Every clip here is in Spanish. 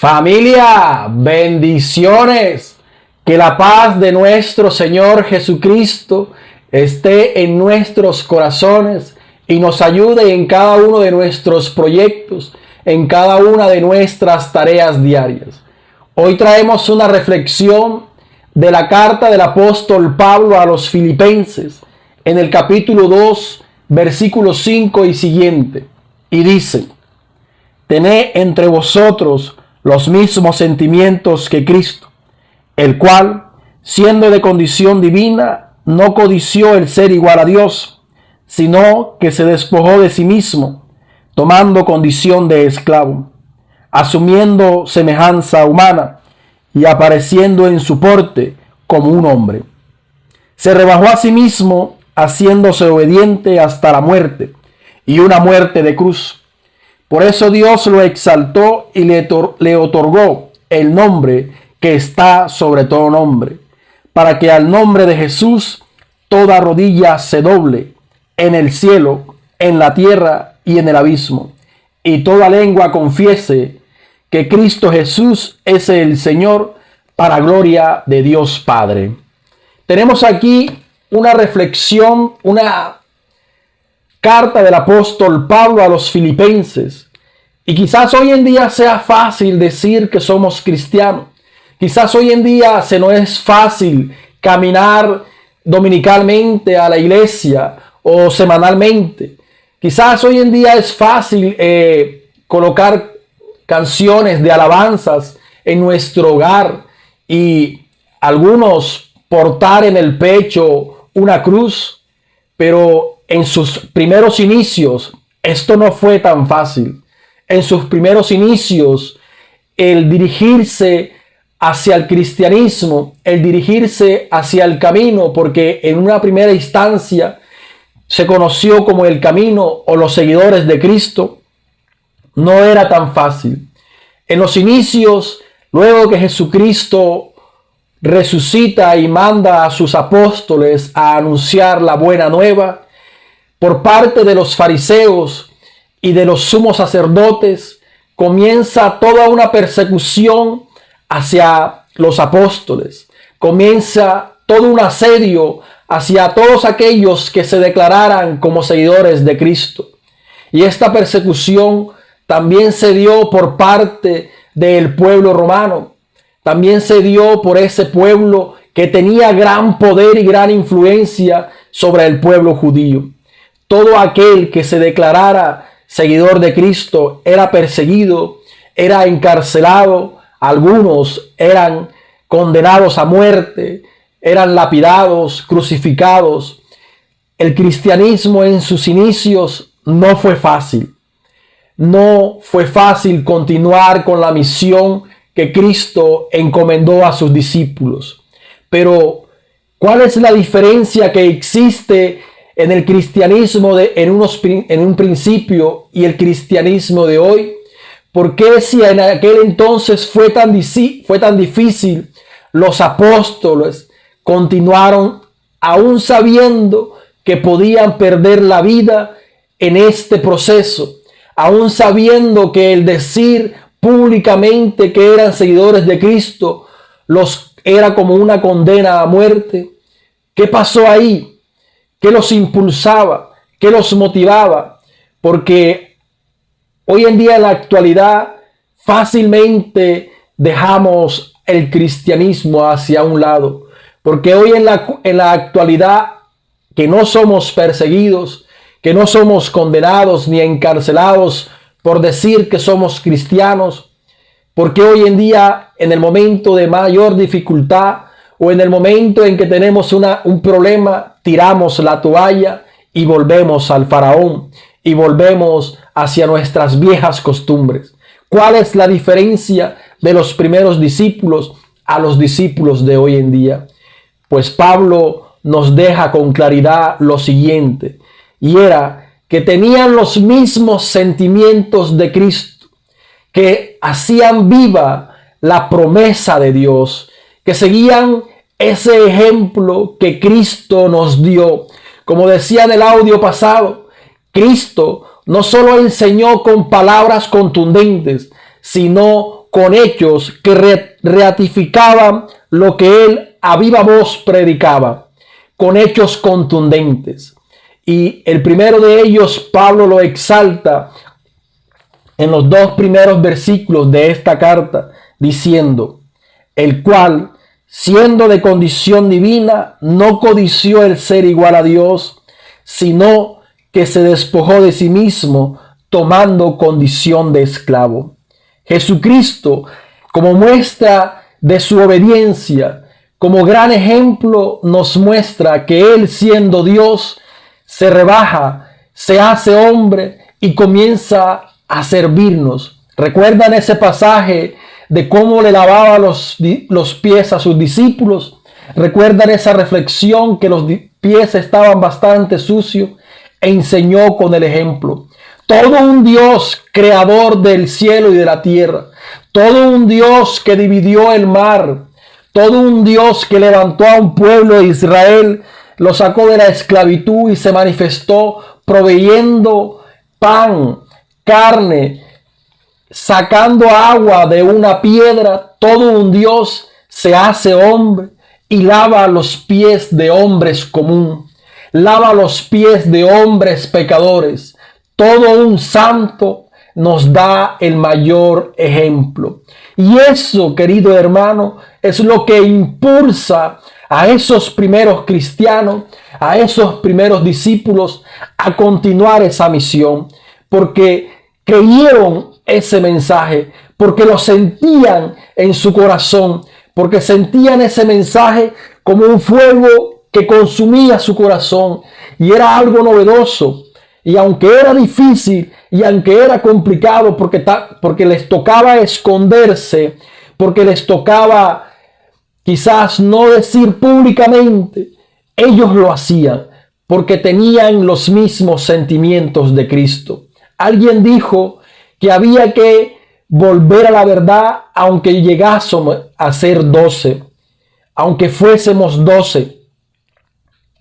Familia, bendiciones. Que la paz de nuestro Señor Jesucristo esté en nuestros corazones y nos ayude en cada uno de nuestros proyectos, en cada una de nuestras tareas diarias. Hoy traemos una reflexión de la carta del apóstol Pablo a los Filipenses, en el capítulo 2, versículo 5 y siguiente. Y dice: tened entre vosotros los mismos sentimientos que Cristo, el cual, siendo de condición divina, no codició el ser igual a Dios, sino que se despojó de sí mismo, tomando condición de esclavo, asumiendo semejanza humana y apareciendo en su porte como un hombre. Se rebajó a sí mismo, haciéndose obediente hasta la muerte, y una muerte de cruz. Por eso Dios lo exaltó y le otorgó el nombre que está sobre todo nombre, para que al nombre de Jesús toda rodilla se doble, en el cielo, en la tierra y en el abismo, y toda lengua confiese que Cristo Jesús es el Señor, para gloria de Dios Padre. Tenemos aquí una reflexión, una carta del apóstol Pablo a los Filipenses. Y quizás hoy en día sea fácil decir que somos cristianos. Quizás hoy en día se nos es fácil caminar dominicalmente a la iglesia o semanalmente. Quizás hoy en día es fácil colocar canciones de alabanzas en nuestro hogar y algunos portar en el pecho una cruz, pero en sus primeros inicios esto no fue tan fácil. En sus primeros inicios, el dirigirse hacia el cristianismo, el dirigirse hacia el camino, porque en una primera instancia se conoció como el camino o los seguidores de Cristo, no era tan fácil. En los inicios, luego que Jesucristo resucita y manda a sus apóstoles a anunciar la buena nueva, por parte de los fariseos y de los sumos sacerdotes, comienza toda una persecución hacia los apóstoles. Comienza todo un asedio hacia todos aquellos que se declararan como seguidores de Cristo. Y esta persecución también se dio por parte del pueblo romano. También se dio por ese pueblo que tenía gran poder y gran influencia sobre el pueblo judío. Todo aquel que se declarara seguidor de Cristo era perseguido, era encarcelado, algunos eran condenados a muerte, eran lapidados, crucificados. El cristianismo en sus inicios no fue fácil. No fue fácil continuar con la misión que Cristo encomendó a sus discípulos. Pero, ¿cuál es la diferencia que existe en el cristianismo en un principio y el cristianismo de hoy? ¿Por qué si en aquel entonces fue tan difícil, los apóstoles continuaron aún sabiendo que podían perder la vida en este proceso? Aún sabiendo que el decir públicamente que eran seguidores de Cristo los era como una condena a muerte. ¿Qué pasó ahí? ¿Qué los impulsaba? ¿Qué los motivaba? Porque hoy en día, en la actualidad, fácilmente dejamos el cristianismo hacia un lado. Porque hoy en la actualidad, que no somos perseguidos, que no somos condenados ni encarcelados por decir que somos cristianos, porque hoy en día, en el momento de mayor dificultad o en el momento en que tenemos un problema, tiramos la toalla y volvemos al faraón y volvemos hacia nuestras viejas costumbres. ¿Cuál es la diferencia de los primeros discípulos a los discípulos de hoy en día? Pues Pablo nos deja con claridad lo siguiente, y era que tenían los mismos sentimientos de Cristo, que hacían viva la promesa de Dios, que seguían ese ejemplo que Cristo nos dio. Como decía en el audio pasado, Cristo no solo enseñó con palabras contundentes, sino con hechos que ratificaban lo que él a viva voz predicaba, con hechos contundentes. Y el primero de ellos, Pablo lo exalta en los 2 primeros versículos de esta carta, diciendo: el cual, siendo de condición divina, no codició el ser igual a Dios, sino que se despojó de sí mismo, tomando condición de esclavo. Jesucristo, como muestra de su obediencia, como gran ejemplo, nos muestra que Él, siendo Dios, se rebaja, se hace hombre y comienza a servirnos. ¿Recuerdan ese pasaje de cómo le lavaba los pies a sus discípulos? ¿Recuerdan esa reflexión que los pies estaban bastante sucios? E enseñó con el ejemplo. Todo un Dios creador del cielo y de la tierra. Todo un Dios que dividió el mar. Todo un Dios que levantó a un pueblo de Israel, lo sacó de la esclavitud y se manifestó proveyendo pan, carne, sacando agua de una piedra. Todo un Dios se hace hombre y lava los pies de hombres común. Lava los pies de hombres pecadores. Todo un santo nos da el mayor ejemplo. Y eso, querido hermano, es lo que impulsa a esos primeros cristianos, a esos primeros discípulos a continuar esa misión. Porque creyeron ese mensaje, porque lo sentían en su corazón, porque sentían ese mensaje como un fuego que consumía su corazón, y era algo novedoso. Y aunque era difícil y aunque era complicado, porque les tocaba esconderse, porque les tocaba quizás no decir públicamente, ellos lo hacían porque tenían los mismos sentimientos de Cristo. Alguien dijo que había que volver a la verdad aunque llegásemos a ser 12, aunque fuésemos 12.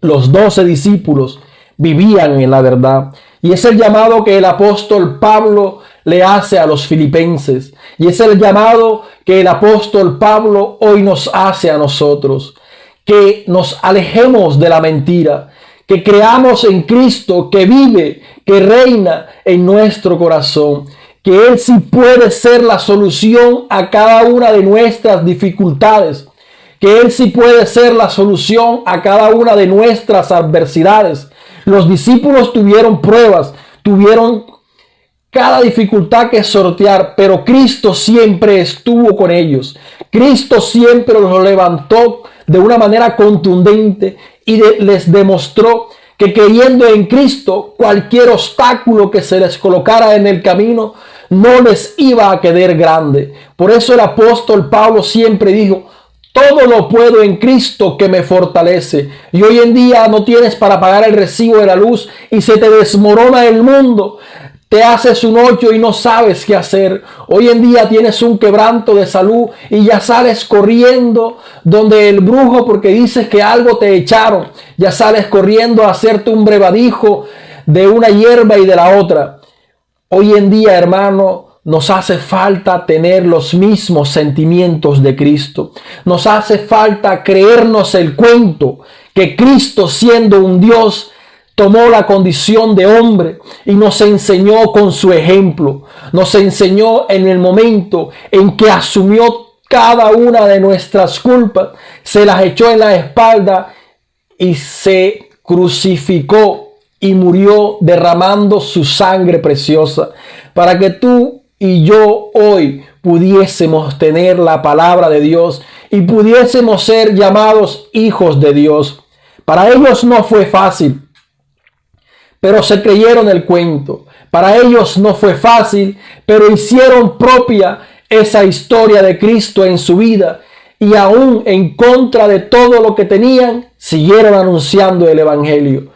Los 12 discípulos vivían en la verdad. Y es el llamado que el apóstol Pablo le hace a los filipenses. Y es el llamado que el apóstol Pablo hoy nos hace a nosotros. Que nos alejemos de la mentira. Que creamos en Cristo que vive, que reina en nuestro corazón. Que Él sí puede ser la solución a cada una de nuestras dificultades. Que Él sí puede ser la solución a cada una de nuestras adversidades. Los discípulos tuvieron pruebas, tuvieron cada dificultad que sortear, pero Cristo siempre estuvo con ellos. Cristo siempre los levantó de una manera contundente y les demostró que creyendo en Cristo, cualquier obstáculo que se les colocara en el camino no les iba a quedar grande. Por eso el apóstol Pablo siempre dijo: todo lo puedo en Cristo que me fortalece. Y hoy en día no tienes para pagar el recibo de la luz y se te desmorona el mundo. Te haces un hoyo y no sabes qué hacer. Hoy en día tienes un quebranto de salud y ya sales corriendo donde el brujo porque dices que algo te echaron. Ya sales corriendo a hacerte un brevadijo de una hierba y de la otra. Hoy en día, hermano, nos hace falta tener los mismos sentimientos de Cristo. Nos hace falta creernos el cuento que Cristo, siendo un Dios, tomó la condición de hombre y nos enseñó con su ejemplo. Nos enseñó en el momento en que asumió cada una de nuestras culpas, se las echó en la espalda y se crucificó y murió derramando su sangre preciosa para que tú y yo hoy pudiésemos tener la palabra de Dios y pudiésemos ser llamados hijos de Dios. Para ellos no fue fácil, pero se creyeron el cuento. Para ellos no fue fácil, pero hicieron propia esa historia de Cristo en su vida y aún en contra de todo lo que tenían, siguieron anunciando el evangelio.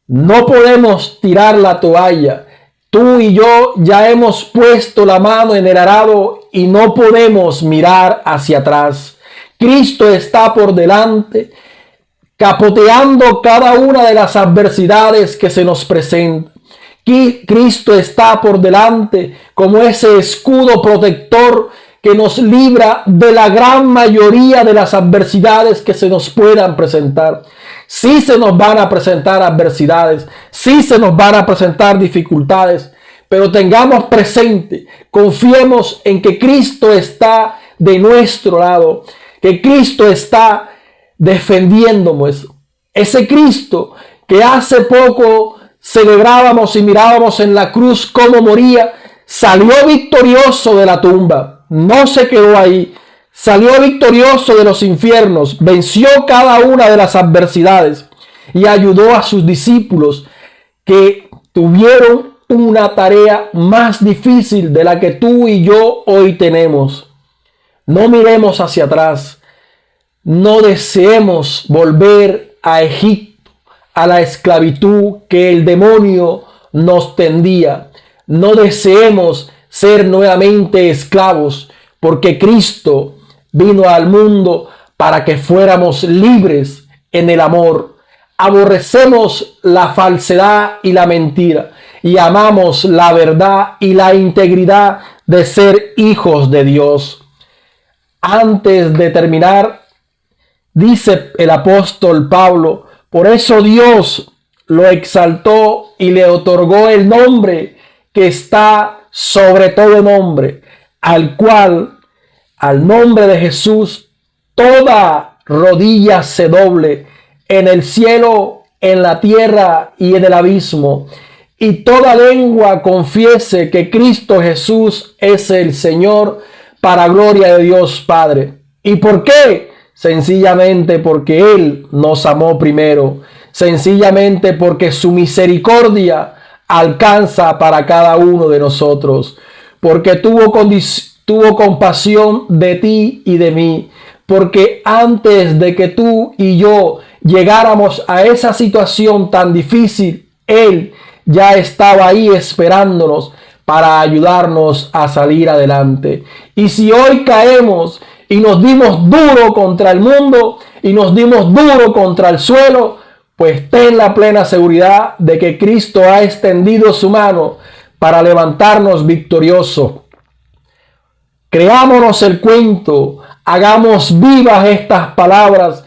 No podemos tirar la toalla. Tú y yo ya hemos puesto la mano en el arado y no podemos mirar hacia atrás. Cristo está por delante, capoteando cada una de las adversidades que se nos presentan. Cristo está por delante como ese escudo protector que nos libra de la gran mayoría de las adversidades que se nos puedan presentar. Sí se nos van a presentar adversidades, sí se nos van a presentar dificultades, pero tengamos presente, confiemos en que Cristo está de nuestro lado, que Cristo está defendiéndonos. Ese Cristo que hace poco celebrábamos y mirábamos en la cruz cómo moría, salió victorioso de la tumba, no se quedó ahí, salió victorioso de los infiernos, venció cada una de las adversidades y ayudó a sus discípulos que tuvieron una tarea más difícil de la que tú y yo hoy tenemos. No miremos hacia atrás, no deseemos volver a Egipto, a la esclavitud que el demonio nos tendía. No deseemos ser nuevamente esclavos, porque Cristo vino al mundo para que fuéramos libres en el amor. Aborrecemos la falsedad y la mentira y amamos la verdad y la integridad de ser hijos de Dios. Antes de terminar, dice el apóstol Pablo, por eso Dios lo exaltó y le otorgó el nombre que está sobre todo nombre, al cual, al nombre de Jesús, toda rodilla se doble en el cielo, en la tierra y en el abismo, y toda lengua confiese que Cristo Jesús es el Señor, para gloria de Dios Padre. ¿Y por qué? Sencillamente porque Él nos amó primero, sencillamente porque su misericordia alcanza para cada uno de nosotros, porque tuvo compasión de ti y de mí, porque antes de que tú y yo llegáramos a esa situación tan difícil, Él ya estaba ahí esperándonos para ayudarnos a salir adelante. Y si hoy caemos y nos dimos duro contra el mundo y nos dimos duro contra el suelo, pues ten la plena seguridad de que Cristo ha extendido su mano para levantarnos victorioso. Creámonos el cuento, hagamos vivas estas palabras.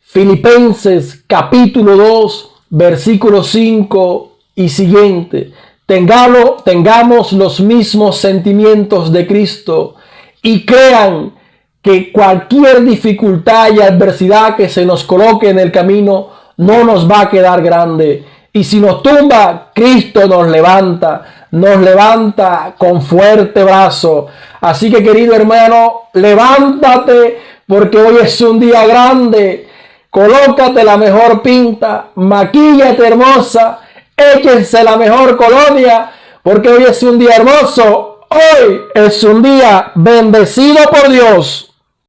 Filipenses capítulo 2, versículo 5 y siguiente. Tengamos los mismos sentimientos de Cristo y crean que cualquier dificultad y adversidad que se nos coloque en el camino no nos va a quedar grande. Y si nos tumba, Cristo nos levanta con fuerte brazo. Así que, querido hermano, levántate porque hoy es un día grande. Colócate la mejor pinta, maquíllate hermosa, échense la mejor colonia, porque hoy es un día hermoso. Hoy es un día bendecido por Dios.